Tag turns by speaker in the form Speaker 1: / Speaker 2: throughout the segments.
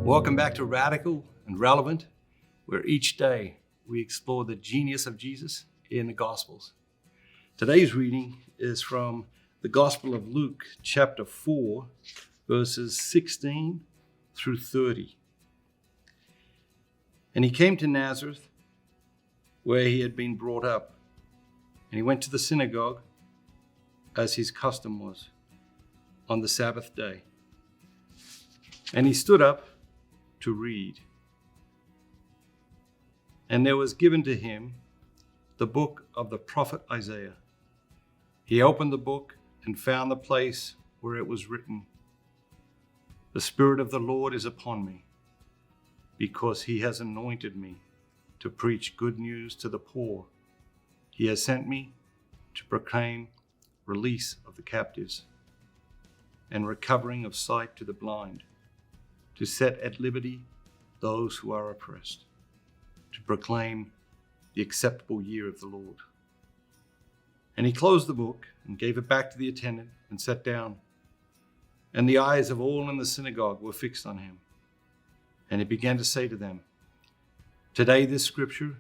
Speaker 1: Welcome back to Radical and Relevant, where each day we explore the genius of Jesus in the Gospels. Today's reading is from the Gospel of Luke, chapter 4, verses 16 through 30. And he came to Nazareth, where he had been brought up, and he went to the synagogue, as his custom was, on the Sabbath day. And he stood up to read. And there was given to him the book of the prophet Isaiah. He opened the book and found the place where it was written, "The Spirit of the Lord is upon me, because he has anointed me to preach good news to the poor. He has sent me to proclaim release of the captives and recovering of sight to the blind, to set at liberty those who are oppressed, to proclaim the acceptable year of the Lord." And he closed the book and gave it back to the attendant and sat down. And the eyes of all in the synagogue were fixed on him. And he began to say to them, "Today this scripture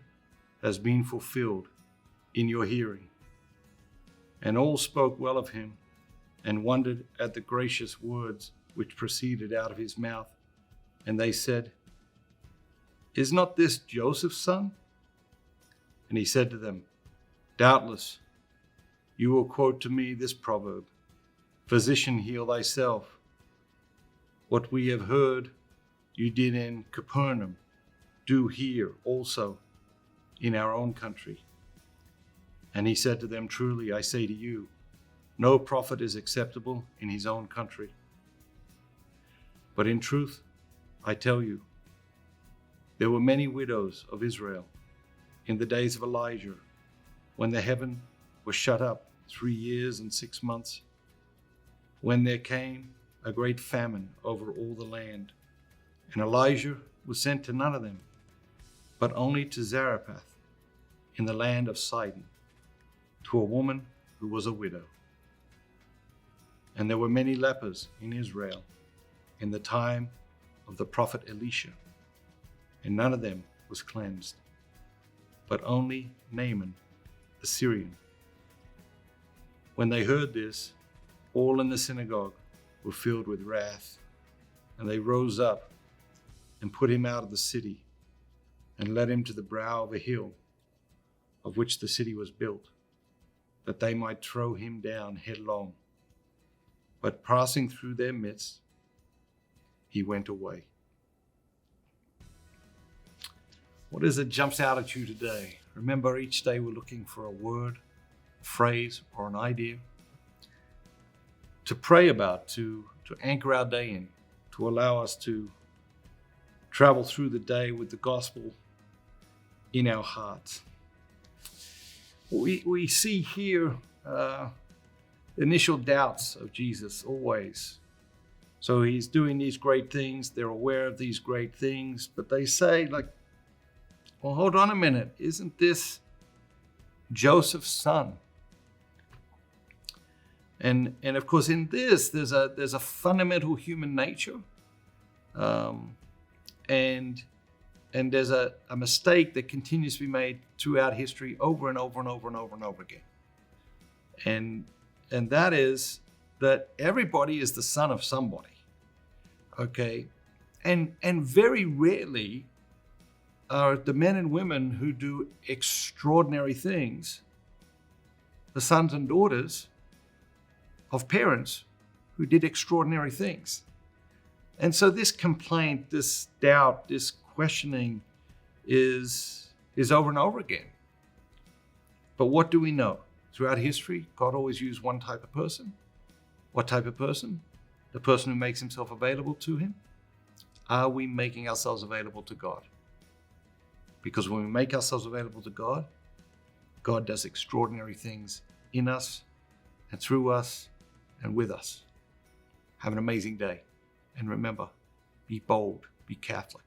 Speaker 1: has been fulfilled in your hearing." And all spoke well of him and wondered at the gracious words which proceeded out of his mouth. And they said, "Is not this Joseph's son?" And he said to them, "Doubtless you will quote to me this proverb, 'Physician, heal thyself. What we have heard you did in Capernaum, do here also in our own country." And he said to them, "Truly I say to you, no prophet is acceptable in his own country. But in truth, I tell you, there were many widows of Israel in the days of Elijah, when the heaven was shut up 3 years and 6 months, when there came a great famine over all the land. And Elijah was sent to none of them, but only to Zarephath in the land of Sidon, to a woman who was a widow. And there were many lepers in Israel in the time of the prophet Elisha, and none of them was cleansed, but only Naaman the Syrian." When they heard this, all in the synagogue were filled with wrath, and they rose up and put him out of the city and led him to the brow of a hill of which the city was built, that they might throw him down headlong. But passing through their midst, he went away. What is it jumps out at you today? Remember, each day we're looking for a word, a phrase, or an idea to pray about, to anchor our day in, to allow us to travel through the day with the gospel in our hearts. We see here initial doubts of Jesus always. So he's doing these great things. They're aware of these great things, but they say, well, hold on a minute. Isn't this Joseph's son? And of course, in this, there's a fundamental human nature, and there's a mistake that continues to be made throughout history over and over and over and over and over again. And that is that everybody is the son of somebody. Okay, and very rarely are the men and women who do extraordinary things the sons and daughters of parents who did extraordinary things. And so this complaint, this doubt, this questioning is over and over again. But what do we know? Throughout history, God always used one type of person. What type of person? The person who makes himself available to him. Are we making ourselves available to God? Because when we make ourselves available to God, God does extraordinary things in us and through us and with us. Have an amazing day. And remember, be bold, be Catholic.